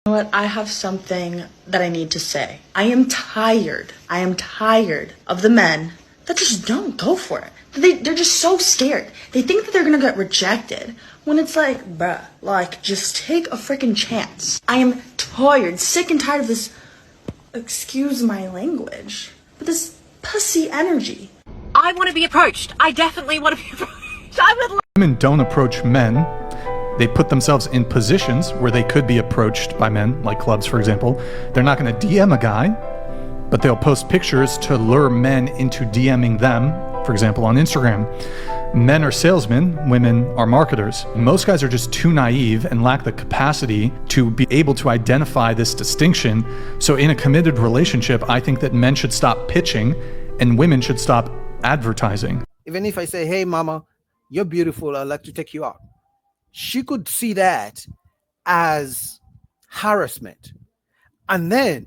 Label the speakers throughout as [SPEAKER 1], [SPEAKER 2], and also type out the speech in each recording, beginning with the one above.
[SPEAKER 1] You know what? I have something that I need to say. I am tired. I am tired of the men that just don't go for it. They're just so scared. They think that they're gonna get rejected when it's like, bruh, like, just take a freaking chance. I am tired, sick and tired of this, excuse my language, but this pussy energy.
[SPEAKER 2] I want to be approached. I definitely want to be approached. I would love.
[SPEAKER 3] Women don't approach men. They put themselves in positions where they could be approached by men, like clubs, for example. They're not going to DM a guy, but they'll post pictures to lure men into DMing them, for example, on Instagram. Men are salesmen, women are marketers. Most guys are just too naive and lack the capacity to be able to identify this distinction. So in a committed relationship, I think that men should stop pitching and women should stop advertising.
[SPEAKER 4] Even if I say, hey, mama, you're beautiful, I'd like to take you out, she could see that as harassment. And then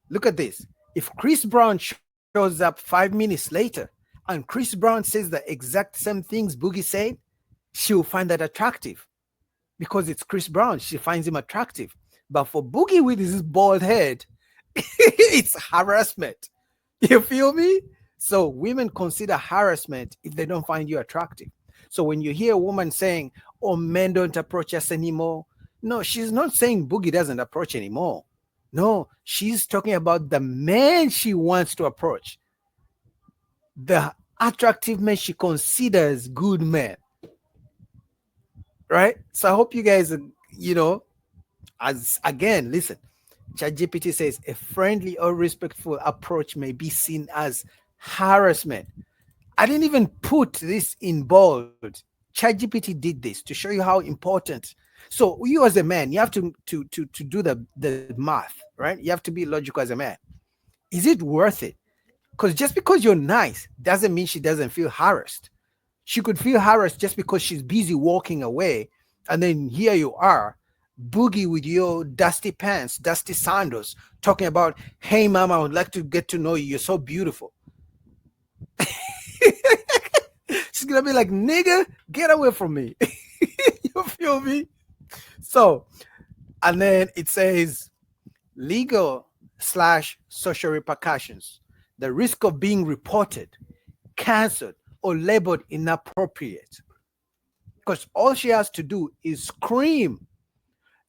[SPEAKER 4] look at this. If Chris Brown shows up 5 minutes later and Chris Brown says the exact same things Boogie said, she'll find that attractive because it's Chris Brown. She finds him attractive. But for Boogie with his bald head, it's harassment. You feel me? So women consider harassment if they don't find you attractive. So when you hear a woman saying, oh, men don't approach us anymore, no, she's not saying Boogie doesn't approach anymore. No, she's talking about the man she wants to approach. The attractive men she considers good men. Right? So I hope you guys, as again, listen, ChatGPT says a friendly or respectful approach may be seen as harassment. I didn't even put this in bold. ChatGPT did this to show you how important. So you as a man, you have to do the math, right? You have to be logical as a man. Is it worth it? Because just because you're nice doesn't mean she doesn't feel harassed. She could feel harassed just because she's busy walking away. And then here you are, Boogie with your dusty pants, dusty sandals, talking about, hey, mama, I would like to get to know you. You're so beautiful. She's going to be like, nigga, get away from me. You feel me? So, and then it says legal/social repercussions. The risk of being reported, canceled, or labeled inappropriate. Because all she has to do is scream,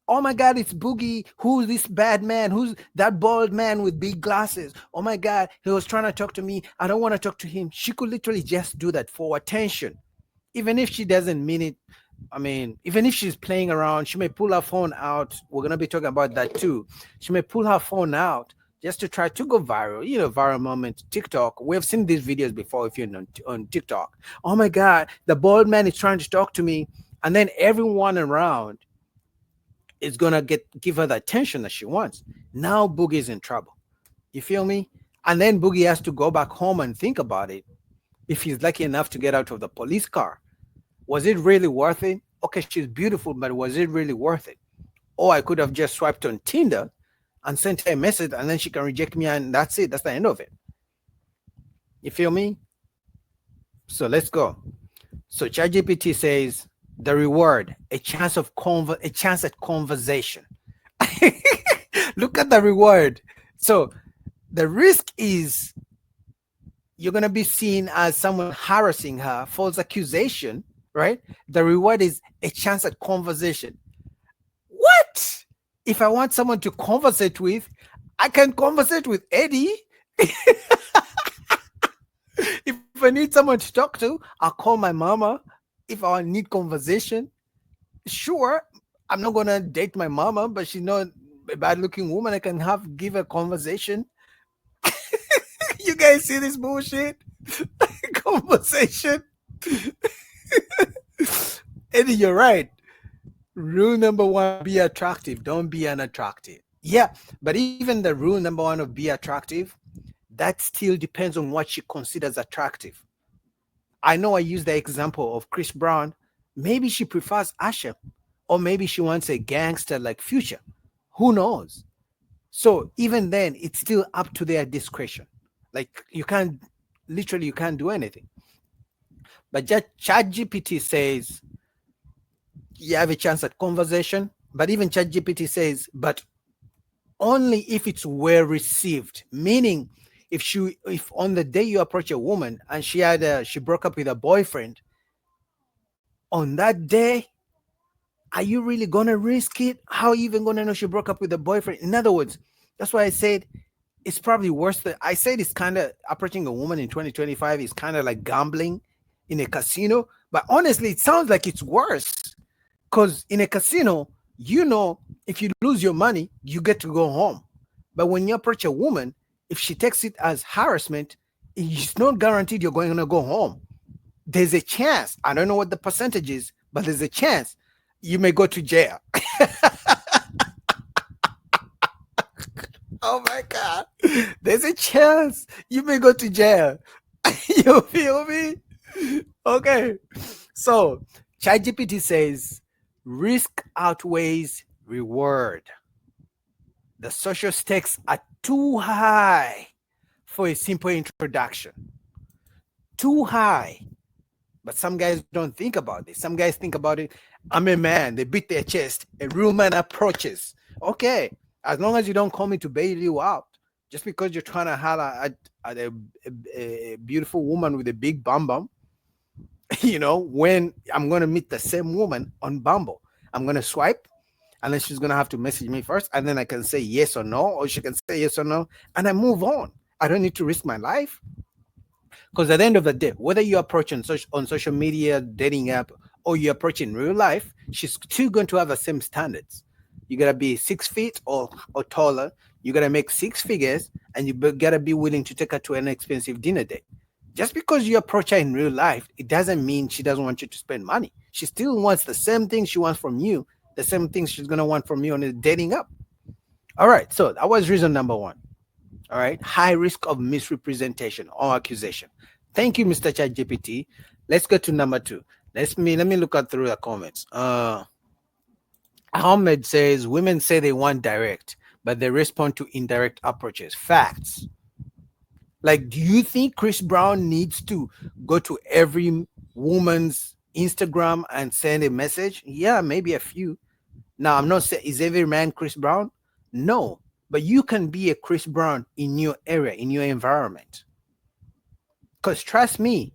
[SPEAKER 4] oh my God, it's Boogie. Who's this bad man? Who's that bald man with big glasses? Oh my God, he was trying to talk to me. I don't want to talk to him. She could literally just do that for attention. Even if she doesn't mean it. I mean, even if she's playing around, she may pull her phone out. We're going to be talking about that too. She may pull her phone out just to try to go viral, viral moment, TikTok. We've seen these videos before if you're on TikTok. Oh my God, the bald man is trying to talk to me. And then everyone around is going to give her the attention that she wants. Now Boogie's in trouble. You feel me? And then Boogie has to go back home and think about it. If he's lucky enough to get out of the police car, was it really worth it? Okay, she's beautiful, but was it really worth it? Or I could have just swiped on Tinder and sent her a message and then she can reject me and that's it. That's the end of it. You feel me? So let's go. So ChatGPT says the reward, a chance at conversation. Look at the reward. So the risk is you're going to be seen as someone harassing her, false accusation, right? The reward is a chance at conversation. What? If I want someone to conversate with, I can conversate with Eddie. If I need someone to talk to, I'll call my mama. If I need conversation, sure, I'm not going to date my mama, but she's not a bad-looking woman. I can give a conversation. You guys see this bullshit? Conversation. Eddie, you're right. Rule number one, be attractive. Don't be unattractive. Yeah, but even the rule number one of be attractive, that still depends on what she considers attractive. I know I use the example of Chris Brown. Maybe she prefers Usher, or maybe she wants a gangster like Future. Who knows? So even then, it's still up to their discretion. Like you can't do anything. But ChatGPT says you have a chance at conversation. But even ChatGPT says, but only if it's well received. Meaning, if on the day you approach a woman and she broke up with a boyfriend, on that day, are you really gonna risk it? How are you even gonna know she broke up with a boyfriend? In other words, that's why I said it's probably worse than I said. It's kind of approaching a woman in 2025 is kind of like gambling in a casino. But honestly, it sounds like it's worse, because in a casino, if you lose your money, you get to go home. But when you approach a woman, if she takes it as harassment, it's not guaranteed you're going to go home. There's a chance. I don't know what the percentage is, but there's a chance you may go to jail. Oh my God. There's a chance you may go to jail. You feel me? Okay. So ChatGPT says risk outweighs reward. The social stakes are too high for a simple introduction. Too high. But some guys don't think about this. Some guys think about it. I'm a man. They beat their chest. A real man approaches. Okay. As long as you don't call me to bail you out, just because you're trying to holler at a beautiful woman with a big bum bum, when I'm going to meet the same woman on Bumble, I'm going to swipe, and then she's going to have to message me first, and then I can say yes or no, or she can say yes or no, and I move on. I don't need to risk my life. Because at the end of the day, whether you approach on social media, dating app, or you approach in real life, she's still going to have the same standards. You got to be 6 feet or taller. You got to make 6 figures, and you got to be willing to take her to an expensive dinner date. Just because you approach her in real life, it doesn't mean she doesn't want you to spend money. She still wants the same thing she wants from you, the same thing she's going to want from you on a dating app. All right. So that was reason number 1. All right. High risk of misrepresentation or accusation. Thank you, Mr. ChatGPT. Let's go to number 2. Let me look at through the comments. Ahmed says women say they want direct, but they respond to indirect approaches. Facts. Like, do you think Chris Brown needs to go to every woman's Instagram and send a message? Yeah, maybe a few. Now, I'm not saying is every man Chris Brown? No, but you can be a Chris Brown in your area, in your environment. Because trust me,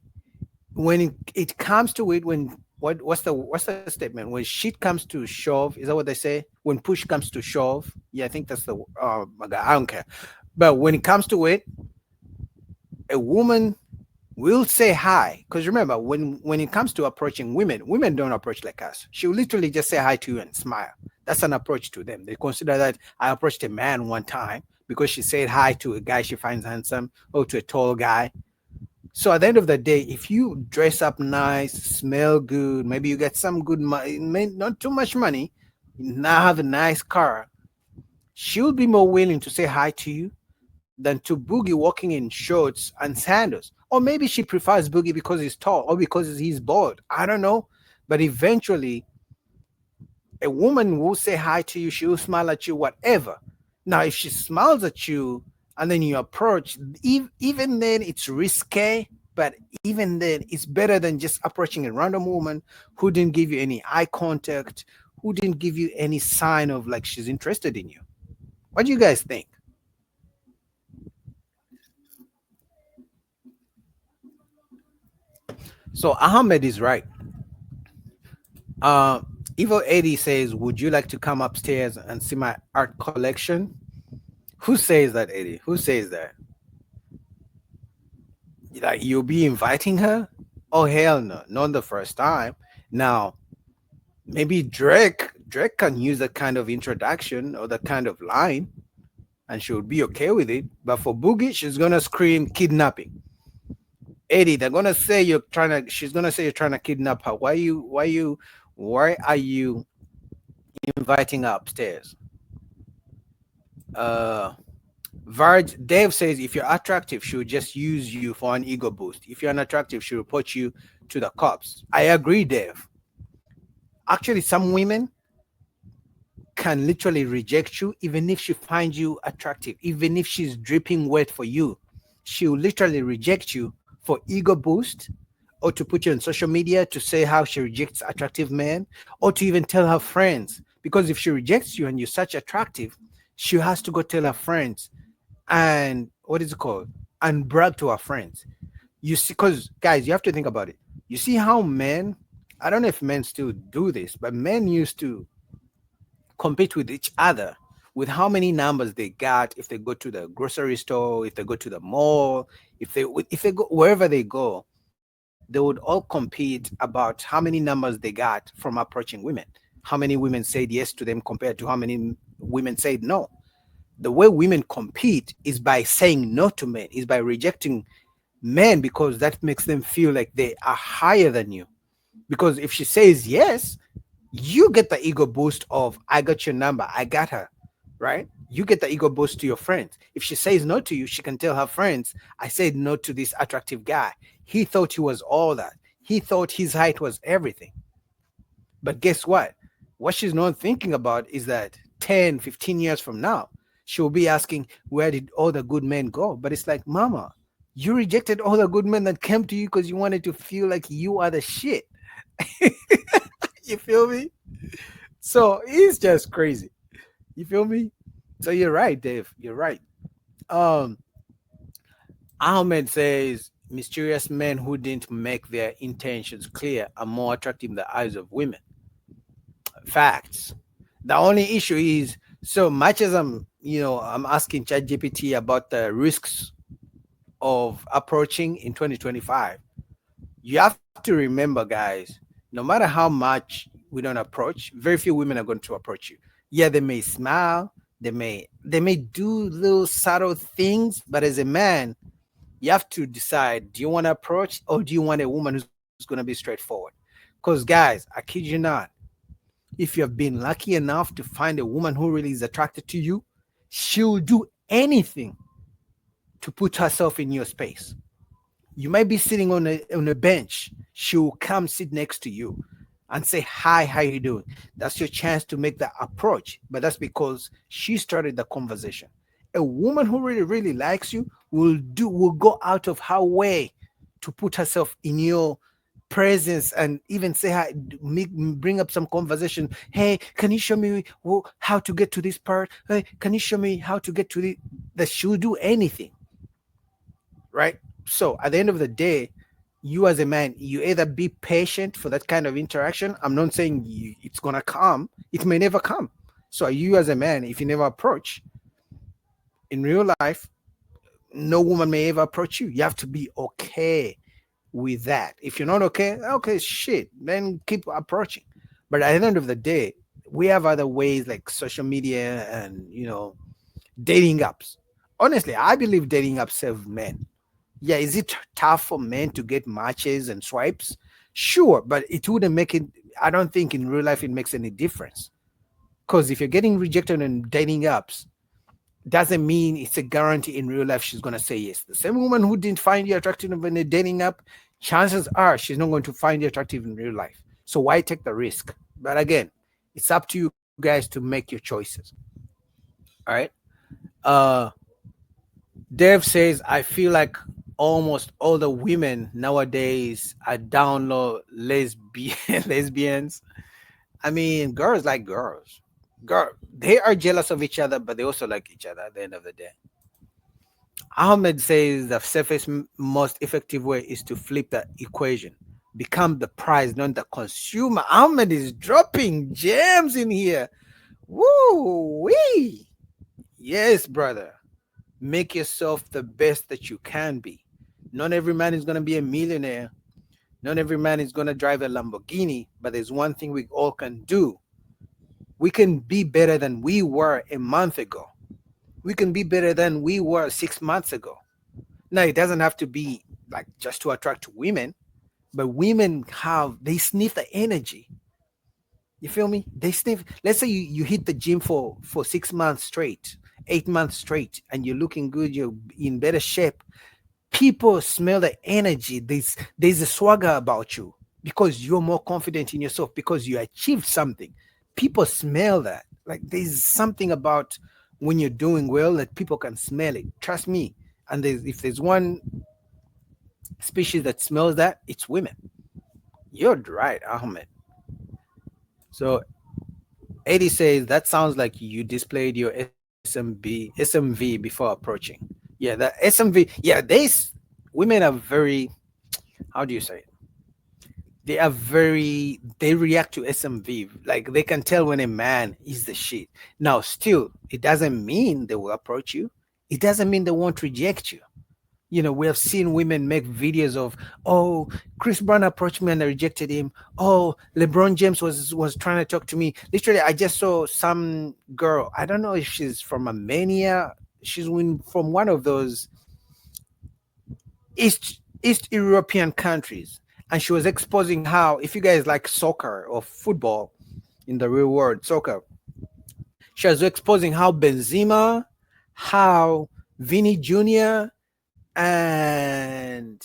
[SPEAKER 4] when it comes to it, what's the statement? When shit comes to shove, is that what they say? When push comes to shove, yeah, I think that's the. My God, I don't care. But when it comes to it, a woman will say hi. Because remember, when it comes to approaching women don't approach like us. She'll literally just say hi to you and smile. That's an approach to them. They consider that I approached a man one time because she said hi to a guy she finds handsome or to a tall guy. So at the end of the day, if you dress up nice, smell good, maybe you get some good money, not too much money, now have a nice car, she'll be more willing to say hi to you than to Boogie walking in shorts and sandals. Or maybe she prefers Boogie because he's tall or because he's bald. I don't know. But eventually, a woman will say hi to you. She will smile at you, whatever. Now, if she smiles at you, and then you approach, even then it's risque, but even then it's better than just approaching a random woman who didn't give you any eye contact, who didn't give you any sign of like she's interested in you. What do you guys think? So Ahmed is right. Evil 80 says, would you like to come upstairs and see my art collection? Who says that, Eddie? Who says that? Like, you'll be inviting her? Oh, hell no. Not the first time. Now, maybe Drake can use that kind of introduction or that kind of line, and she would be okay with it. But for Boogie, she's going to scream kidnapping. Eddie, she's going to say you're trying to kidnap her. Why are you inviting her upstairs? Dave says if you're attractive, she'll just use you for an ego boost. If you're unattractive, she'll report you to the cops. I agree, Dave. Actually, some women can literally reject you even if she finds you attractive, even if she's dripping wet for you. She'll literally reject you for ego boost, or to put you on social media to say how she rejects attractive men, or to even tell her friends. Because if she rejects you and you're such attractive, she has to go tell her friends and what is it called? And brag to her friends. You see, because guys, you have to think about it. You see how men, I don't know if men still do this, but men used to compete with each other with how many numbers they got if they go to the grocery store, if they go to the mall, if they go wherever they go, they would all compete about how many numbers they got from approaching women. How many women said yes to them compared to how many women said no. The way women compete is by saying no to men, is by rejecting men, because that makes them feel like they are higher than you. Because if she says yes, you get the ego boost of I got your number, I got her, right? You get the ego boost to your friends. If she says no to you, she can tell her friends, I said no to this attractive guy. He thought he was all that. He thought his height was everything. But guess what? What she's not thinking about is that 10, 15 years from now, she'll be asking, where did all the good men go? But it's like, mama, you rejected all the good men that came to you because you wanted to feel like you are the shit. You feel me? So it's just crazy. You feel me? So you're right, Dave. You're right. Ahmed says mysterious men who didn't make their intentions clear are more attractive in the eyes of women. Facts. The only issue is, so much as I'm asking ChatGPT about the risks of approaching in 2025, you have to remember, guys, no matter how much we don't approach, very few women are going to approach you. Yeah, they may smile, they may do little subtle things, but as a man, you have to decide, do you want to approach or do you want a woman who's going to be straightforward? Because guys, I kid you not, if you have been lucky enough to find a woman who really is attracted to you, she'll do anything to put herself in your space. You might be sitting on a bench. She'll come sit next to you and say, hi, how you doing? That's your chance to make the approach. But that's because she started the conversation. A woman who really, really likes you will go out of her way to put herself in your presence and even say hi, bring up some conversation. Hey, can you show me how to get to this part? Hey, can you show me how to get to that? She'll do anything, right? So at the end of the day, you as a man, you either be patient for that kind of interaction. I'm not saying it's gonna come. It may never come. So you as a man, if you never approach in real life, no woman may ever approach you. You have to be okay with that. If you're not okay, shit, then keep approaching. But at the end of the day, we have other ways like social media and dating apps. Honestly, I believe dating apps serve men. Yeah, is it tough for men to get matches and swipes? Sure, but it wouldn't make it. I don't think in real life it makes any difference. Because if you're getting rejected in dating apps, doesn't mean it's a guarantee in real life she's going to say yes. The same woman who didn't find you attractive in a dating app, chances are she's not going to find you attractive in real life. So why take the risk? But again, it's up to you guys to make your choices. All right. Dev says, I feel like almost all the women nowadays are down low lesbians. I mean, girls like girls. They are jealous of each other, but they also like each other at the end of the day. Ahmed says the safest, most effective way is to flip the equation. Become the prize, not the consumer. Ahmed is dropping gems in here. Woo-wee. Yes, brother. Make yourself the best that you can be. Not every man is going to be a millionaire. Not every man is going to drive a Lamborghini, but there's one thing we all can do. We can be better than we were a month ago. We can be better than we were 6 months ago. Now, it doesn't have to be like just to attract women, but women they sniff the energy. You feel me? They sniff. Let's say you hit the gym for 6 months straight, 8 months straight, and you're looking good, you're in better shape. People smell the energy. There's a swagger about you because you're more confident in yourself, because you achieved something. People smell that. Like there's something about when you're doing well that people can smell it. Trust me. And if there's one species that smells that, it's women. You're right, Ahmed. So Eddie says that sounds like you displayed your SMV before approaching. Yeah, the SMV. Yeah, women are very, how do you say it? They react to SMV. Like they can tell when a man is the shit. Now, still, it doesn't mean they will approach you. It doesn't mean they won't reject you. You know, we have seen women make videos of, oh, Chris Brown approached me and I rejected him. Oh, LeBron James was trying to talk to me. Literally, I just saw some girl. I don't know if she's from Armenia. She's from one of those East European countries. And she was exposing how, if you guys like soccer or football in the real world, soccer, she was exposing how Benzema, how Vinny Jr., and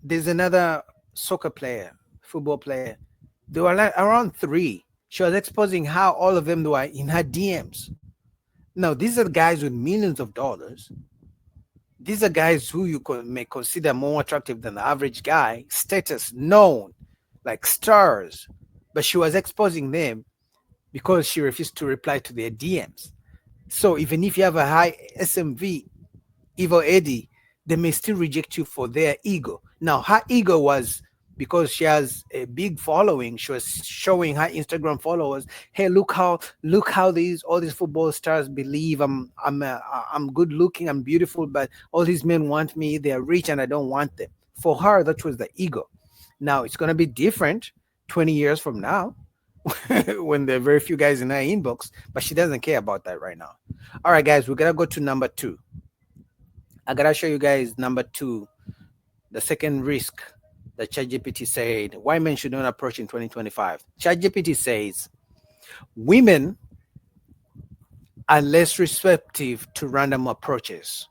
[SPEAKER 4] there's another soccer player, football player. They were like around 3. She was exposing how all of them were in her DMs. Now, these are guys with millions of dollars. These are guys who you may consider more attractive than the average guy, status, known, like stars. But she was exposing them because she refused to reply to their DMs. So even if you have a high SMV, Evil Eddie, they may still reject you for their ego. Now, her ego was because she has a big following. She was showing her Instagram followers, hey, look how all these football stars believe I'm good looking, I'm beautiful, but all these men want me, they're rich and I don't want them. For her, that was the ego. Now it's gonna be different 20 years from now when there are very few guys in her inbox, but she doesn't care about that right now. All right, guys, we're gonna go to number 2. I gotta show you guys number 2, the second risk that ChatGPT said why men should not approach in 2025. ChatGPT says women are less receptive to random approaches.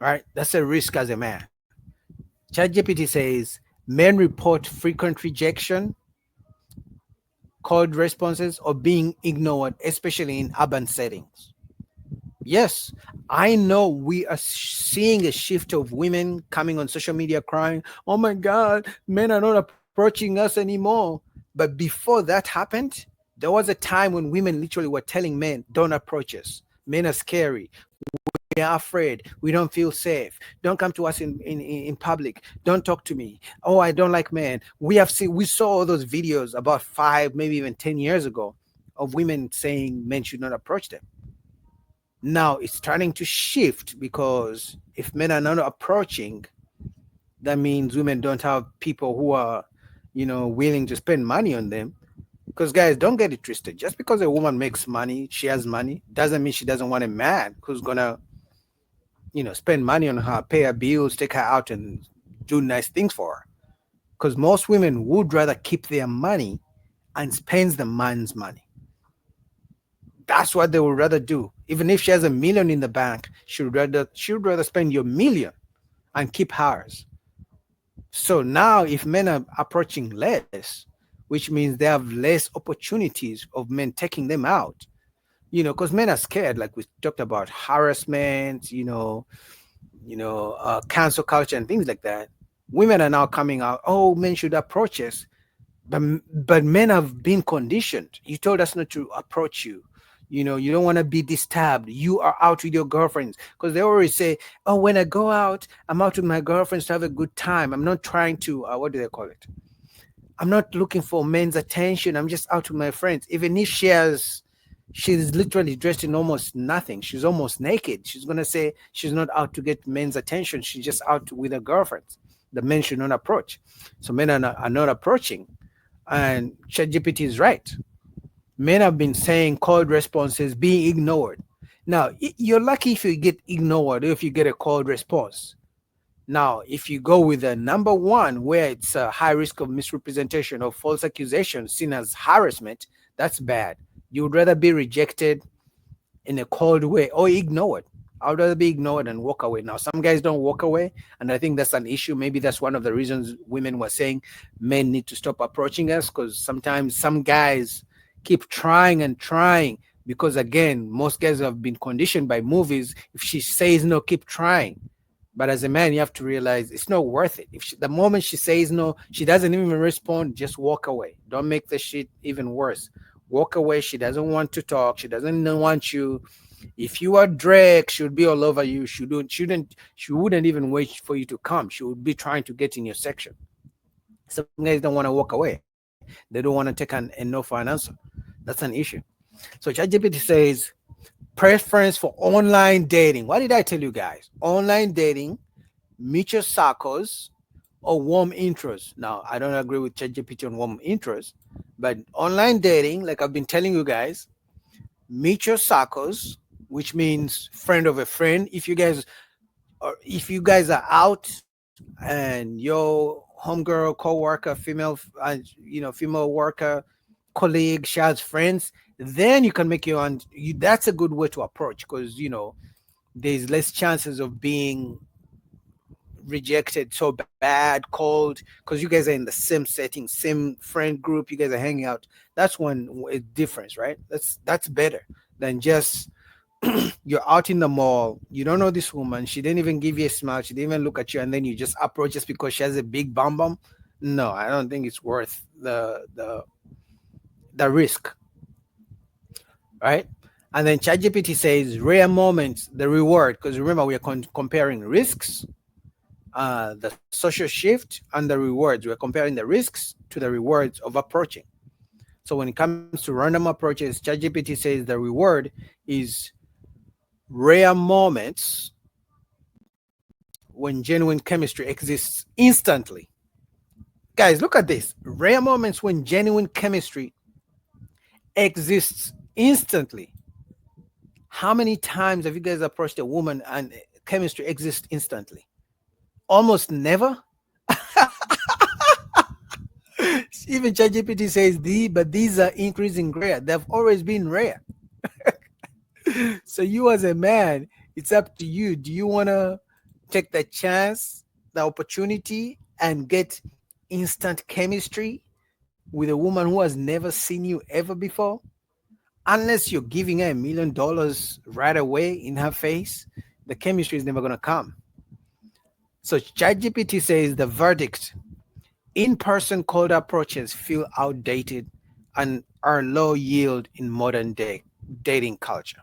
[SPEAKER 4] All right, that's a risk as a man. ChatGPT says men report frequent rejection, cold responses, or being ignored, especially in urban settings. Yes, I know we are seeing a shift of women coming on social media crying, oh my God, men are not approaching us anymore. But before that happened, there was a time when women literally were telling men, don't approach us. Men are scary. We are afraid. We don't feel safe. Don't come to us in public. Don't talk to me. Oh, I don't like men. We saw all those videos about 5, maybe even 10 years ago of women saying men should not approach them. Now it's starting to shift because if men are not approaching, that means women don't have people who are, willing to spend money on them. Because guys, don't get it twisted. Just because a woman makes money, she has money, doesn't mean she doesn't want a man who's gonna, spend money on her, pay her bills, take her out and do nice things for her. Because most women would rather keep their money and spend the man's money. That's what they would rather do. Even if she has $1 million in the bank, she would rather spend your $1 million and keep hers. So now if men are approaching less, which means they have less opportunities of men taking them out, because men are scared, like we talked about harassment, cancel culture and things like that. Women are now coming out, oh, men should approach us. But men have been conditioned. You told us not to approach you. You don't want to be disturbed. You are out with your girlfriends. Because they always say, oh, when I go out, I'm out with my girlfriends to have a good time. I'm not trying to, what do they call it? I'm not looking for men's attention. I'm just out with my friends. Even if she's literally dressed in almost nothing. She's almost naked. She's going to say she's not out to get men's attention. She's just out with her girlfriends. The men should not approach. So men are not approaching. And ChatGPT is right. Men have been saying cold responses, being ignored. Now, you're lucky if you get ignored or if you get a cold response. Now, if you go with the number 1, where it's a high risk of misrepresentation or false accusation seen as harassment, that's bad. You would rather be rejected in a cold way or ignored. I would rather be ignored and walk away. Now, some guys don't walk away, and I think that's an issue. Maybe that's one of the reasons women were saying men need to stop approaching us, because sometimes some guys keep trying and trying because, again, most guys have been conditioned by movies. If she says no, keep trying. But as a man, you have to realize it's not worth it. The moment she says no, she doesn't even respond, just walk away. Don't make the shit even worse. walk away. She doesn't want to talk. She doesn't want you. If you are Drake, she would be all over you. She wouldn't even wait for you to come. She would be trying to get in your section. Some guys don't want to walk away. They don't want to take a no for an answer. That's an issue. So ChatGPT says preference for online dating. What did I tell you guys? Online dating, mutual circles, or warm interests. Now, I don't agree with ChatGPT on warm interests, but online dating, like I've been telling you guys, mutual circles, which means friend of a friend. If you guys are out and your homegirl, co-worker, female worker, colleague, she has friends, then you can make your own. That's a good way to approach, because there's less chances of being rejected so bad, cold, because you guys are in the same setting, same friend group, you guys are hanging out. That's one difference, right? That's better than just you're out in the mall, you don't know this woman, she didn't even give you a smile, she didn't even look at you, and then you just approach just because she has a big bum. No, I don't think it's worth the risk, right? And then ChatGPT says rare moments, the reward, because remember we are comparing risks, the social shift, and the rewards. We're comparing the risks to the rewards of approaching. So when it comes to random approaches, ChatGPT says the reward is rare moments when genuine chemistry exists instantly. Guys, look at this. Rare moments when genuine chemistry exists instantly. How many times have you guys approached a woman and chemistry exists instantly? Almost never. Even ChatGPT says but these are increasing rare. They've always been rare. So you as a man, it's up to you. Do you want to take the chance, the opportunity, and get instant chemistry with a woman who has never seen you ever before? Unless you're giving her $1 million right away in her face, the chemistry is never going to come. So ChatGPT says the verdict: in-person cold approaches feel outdated and are low yield in modern day dating culture.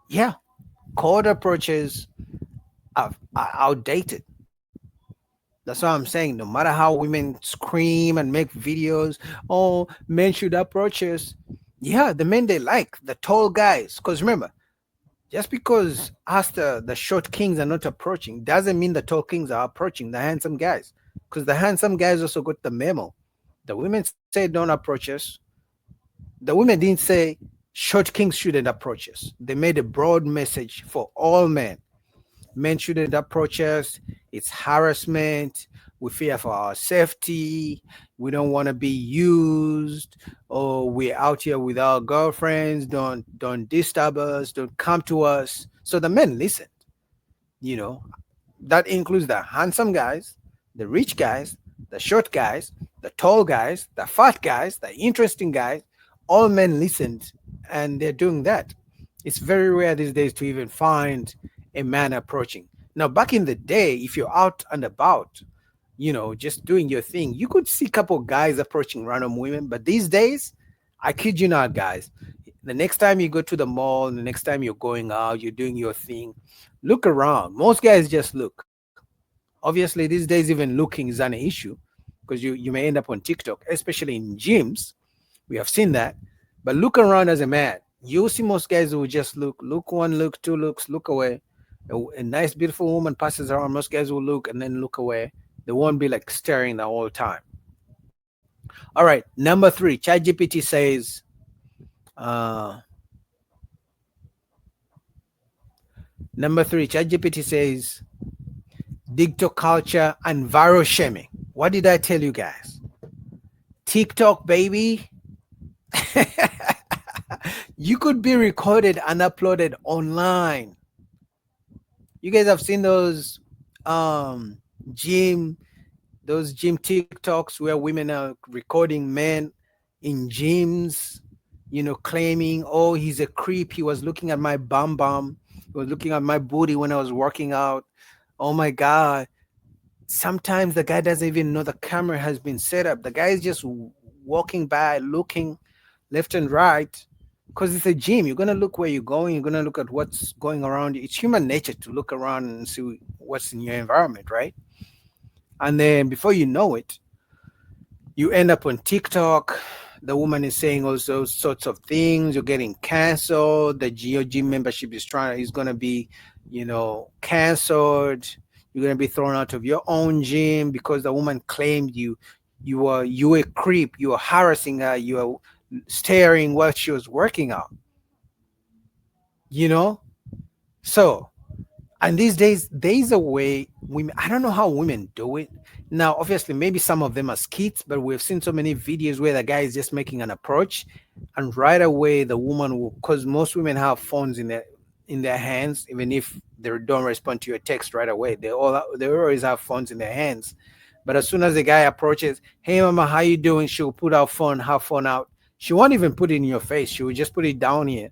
[SPEAKER 4] Yeah, cold approaches are outdated. That's what I'm saying. No matter how women scream and make videos, oh, men should approach us. Yeah, the men they like, the tall guys. Because remember, just because the short kings are not approaching doesn't mean the tall kings are approaching the handsome guys. Because the handsome guys also got the memo. The women say don't approach us. The women didn't say short kings shouldn't approach us. They made a broad message for all men. Men shouldn't approach us. It's harassment. We fear for our safety. We don't want to be used. Or we're out here with our girlfriends. Don't disturb us. Don't come to us. So the men listened. That includes the handsome guys, the rich guys, the short guys, the tall guys, the fat guys, the interesting guys. All men listened, and they're doing that. It's very rare these days to even find a man approaching. Now, back in the day, if you're out and about, just doing your thing, you could see a couple of guys approaching random women. But these days, I kid you not, guys, the next time you go to the mall, the next time you're going out, you're doing your thing, look around. Most guys just look. Obviously, these days, even looking is an issue, because you may end up on TikTok, especially in gyms. We have seen that. But look around as a man. You'll see most guys who will just look one, look two, looks, look away. A nice, beautiful woman passes around. Most guys will look and then look away. They won't be like staring the whole time. All right, number 3, ChatGPT says, TikTok culture and viral shaming. What did I tell you guys? TikTok, baby. You could be recorded and uploaded online. You guys have seen those gym TikToks where women are recording men in gyms, claiming, oh, he's a creep. He was looking at my bum. He was looking at my booty when I was working out. Oh my God. Sometimes the guy doesn't even know the camera has been set up. The guy is just walking by, looking left and right, because it's a gym. You're gonna look where you're going. You're gonna look at what's going around you. It's human nature to look around and see what's in your environment, right? And then before you know it, you end up on TikTok. The woman is saying all those sorts of things. You're getting canceled. The gym membership is gonna be, canceled. You're gonna be thrown out of your own gym because the woman claimed you were a creep. You were harassing her. You were staring while she was working out. So, and these days there's a way women. I don't know how women do it. Now, obviously, maybe some of them are skits, but we've seen so many videos where the guy is just making an approach, and right away the woman will, because most women have phones in their hands, even if they don't respond to your text right away. They always have phones in their hands. But as soon as the guy approaches, hey mama, how you doing? She'll put her phone out. She won't even put it in your face. She will just put it down here.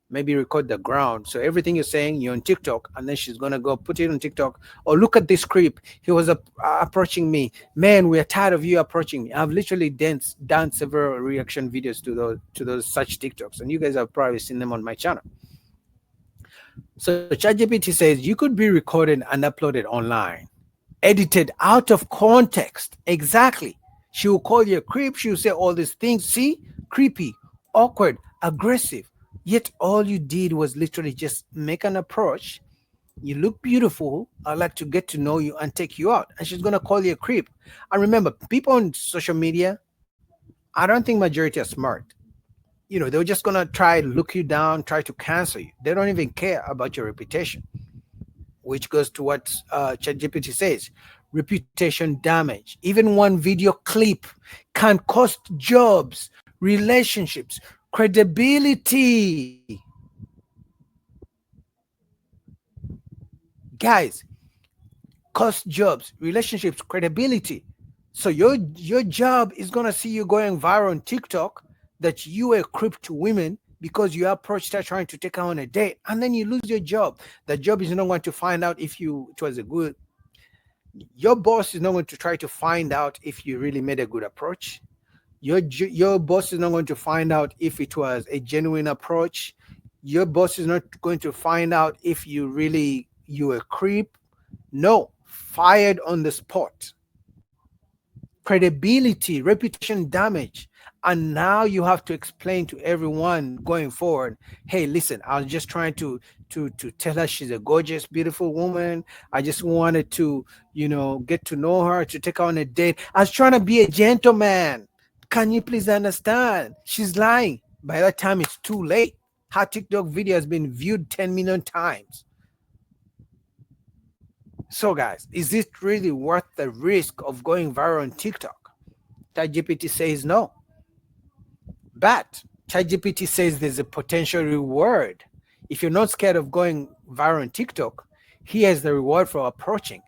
[SPEAKER 4] Maybe record the ground. So everything you're saying, you're on TikTok, and then she's gonna go put it on TikTok. Oh, look at this creep. He was approaching me. Man, we are tired of you approaching me. I've literally done several reaction videos to those such TikToks, and you guys have probably seen them on my channel. So ChatGPT says you could be recorded and uploaded online, edited out of context. Exactly. She will call you a creep. She will say all these things. See, creepy, awkward, aggressive. Yet all you did was literally just make an approach. You look beautiful. I'd like to get to know you and take you out. And she's going to call you a creep. And remember, people on social media, I don't think majority are smart. They're just going to try to look you down, try to cancel you. They don't even care about your reputation, which goes to what ChatGPT says. Reputation damage. Even one video clip can cost jobs, relationships, credibility. Guys, cost jobs, relationships, credibility. So your job is gonna see you going viral on TikTok that you were a creep to women because you approached her trying to take her on a date, and then you lose your job. The job is not going to find out if it was a good. Your boss is not going to try to find out if you really made a good approach. Your boss is not going to find out if it was a genuine approach. Your boss is not going to find out if you a creep. No, fired on the spot. Credibility, reputation damage. And now you have to explain to everyone going forward, hey, listen, I was just trying to tell her she's a gorgeous, beautiful woman. I just wanted to, get to know her, to take her on a date. I was trying to be a gentleman. Can you please understand? She's lying. By that time, it's too late. Her TikTok video has been viewed 10 million times. So, guys, is it really worth the risk of going viral on TikTok? ChatGPT says no. But ChatGPT says there's a potential reward. If you're not scared of going viral on TikTok, here's the reward for approaching.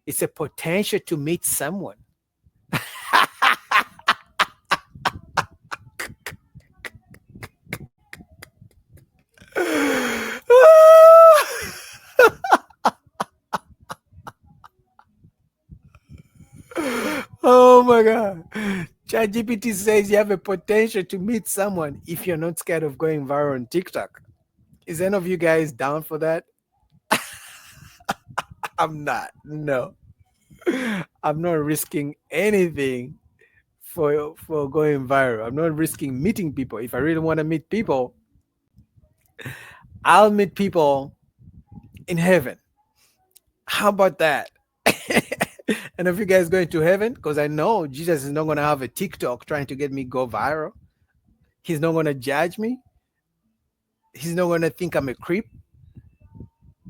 [SPEAKER 4] It's a potential to meet someone. Oh my God. ChatGPT says you have a potential to meet someone if you're not scared of going viral on TikTok. Is any of you guys down for that? I'm not. No. I'm not risking anything for going viral. I'm not risking meeting people. If I really want to meet people, I'll meet people in heaven. How about that? And if you guys going to heaven, because I know Jesus is not going to have a TikTok trying to get me go viral. He's not going to judge me. He's not going to think I'm a creep.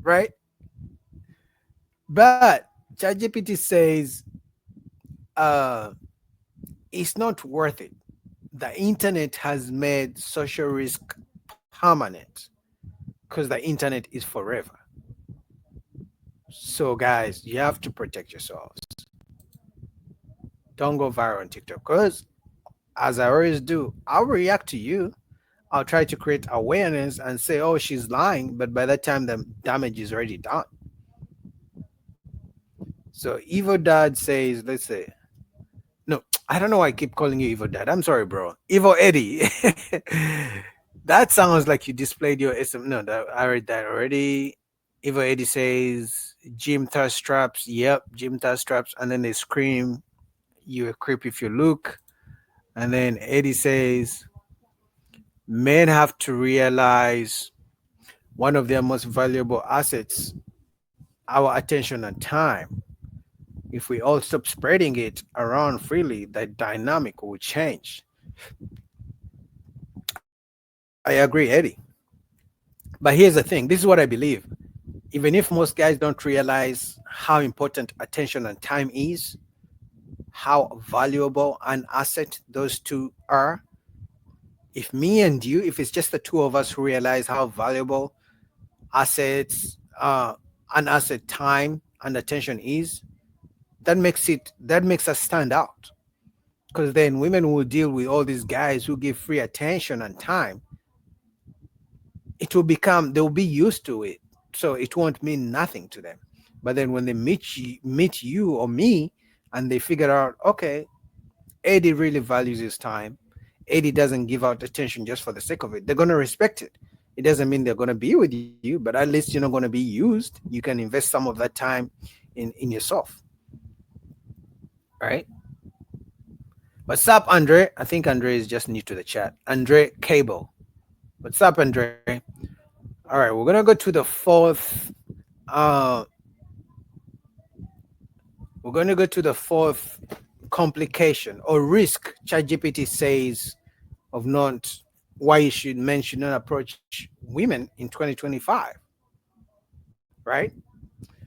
[SPEAKER 4] Right? But ChatGPT says it's not worth it. The internet has made social risk permanent because the internet is forever. So, guys, you have to protect yourselves. Don't go viral on TikTok because, as I always do, I'll react to you. I'll try to create awareness and say, oh, she's lying. But by that time, the damage is already done. So, Evil Dad says, let's say, no, I don't know why I keep calling you Evil Dad. I'm sorry, bro. Evil Eddie. That sounds like you displayed your SM. No, I read that already. Evil Eddie says, gym thirst traps. Yep, gym thirst traps. And then they scream, "You a creep if you look." And then Eddie says, men have to realize one of their most valuable assets, our attention and time. If we all stop spreading it around freely, the dynamic will change. I agree, Eddie. But here's the thing, this is what I believe. Even if most guys don't realize how important attention and time is, how valuable an asset those two are, if me and you, if it's just the two of us who realize how valuable assets, an asset, time and attention is, that makes us stand out. Because then women will deal with all these guys who give free attention and time. They'll be used to it, so it won't mean nothing to them. But then when they meet you or me, and they figure out, okay, Eddie really values his time, Eddie doesn't give out attention just for the sake of it, they're going to respect it. It doesn't mean they're going to be with you, but at least you're not going to be used. You can invest some of that time in yourself. Right? What's up, Andre? I think Andre is just new to the chat. Andre Cable. What's up, Andre? All right, we're gonna go to the fourth. We're going to go to the fourth complication or risk ChatGPT says of not why men should not approach women in 2025. Right?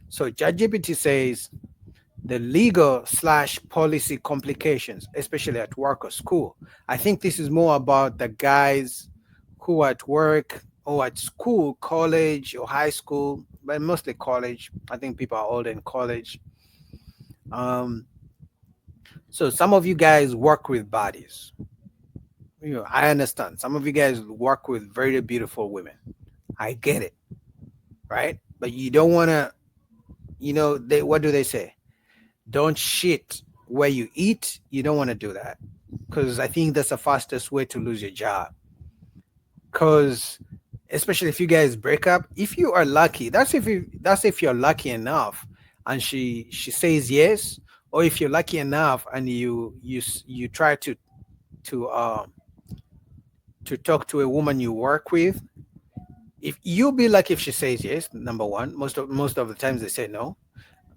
[SPEAKER 4] So ChatGPT says the legal / policy complications, especially at work or school. I think this is more about the guys who are at work or at school, college or high school, but mostly college. I think people are older in college. So some of you guys work with bodies. I understand. Some of you guys work with very beautiful women. I get it, right? But you don't want to, what do they say? Don't shit where you eat. You don't want to do that, because I think that's the fastest way to lose your job. Because especially if you guys break up, if you are lucky, that's if you're lucky enough and she says yes, or if you're lucky enough and you try to talk to a woman you work with. If you'll be lucky if she says yes, number one. Most of the times they say no.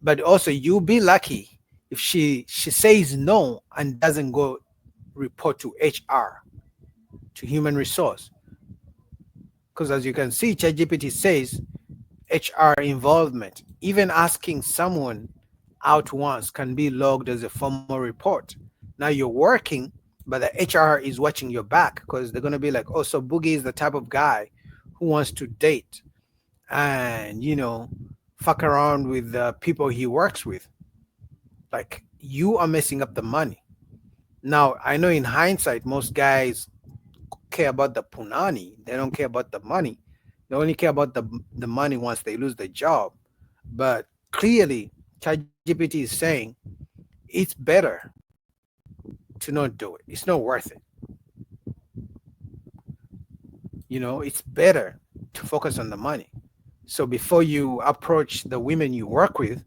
[SPEAKER 4] But also you'll be lucky if she says no and doesn't go report to HR, to human resource. Because as you can see, ChatGPT says HR involvement, even asking someone out once can be logged as a formal report. Now you're working, but the HR is watching your back, because they're going to be like, oh, so Boogie is the type of guy who wants to date and, fuck around with the people he works with. Like, you are messing up the money. Now, I know in hindsight, most guys care about the punani. They don't care about the money. They only care about the money once they lose the job. But clearly, ChatGPT is saying it's better to not do it. It's not worth it. It's better to focus on the money. So before you approach the women you work with,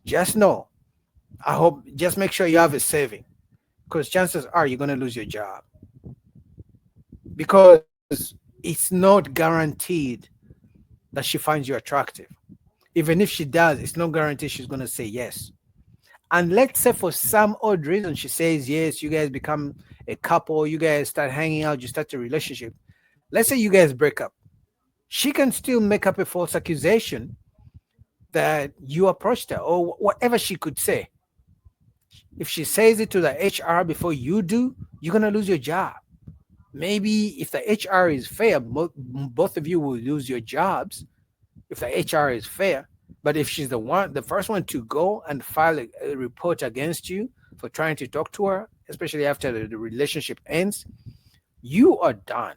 [SPEAKER 4] just make sure you have a saving, because chances are you're going to lose your job, because it's not guaranteed that she finds you attractive. Even if she does, it's not guaranteed she's going to say yes. And let's say for some odd reason she says yes, you guys become a couple, you guys start hanging out, you start a relationship. Let's say you guys break up. She can still make up a false accusation that you approached her, or whatever she could say. If she says it to the HR before you do, you're going to lose your job. Maybe if the HR is fair, both of you will lose your jobs if the HR is fair. But if she's the first one to go and file a report against you for trying to talk to her, especially after the relationship ends, you are done.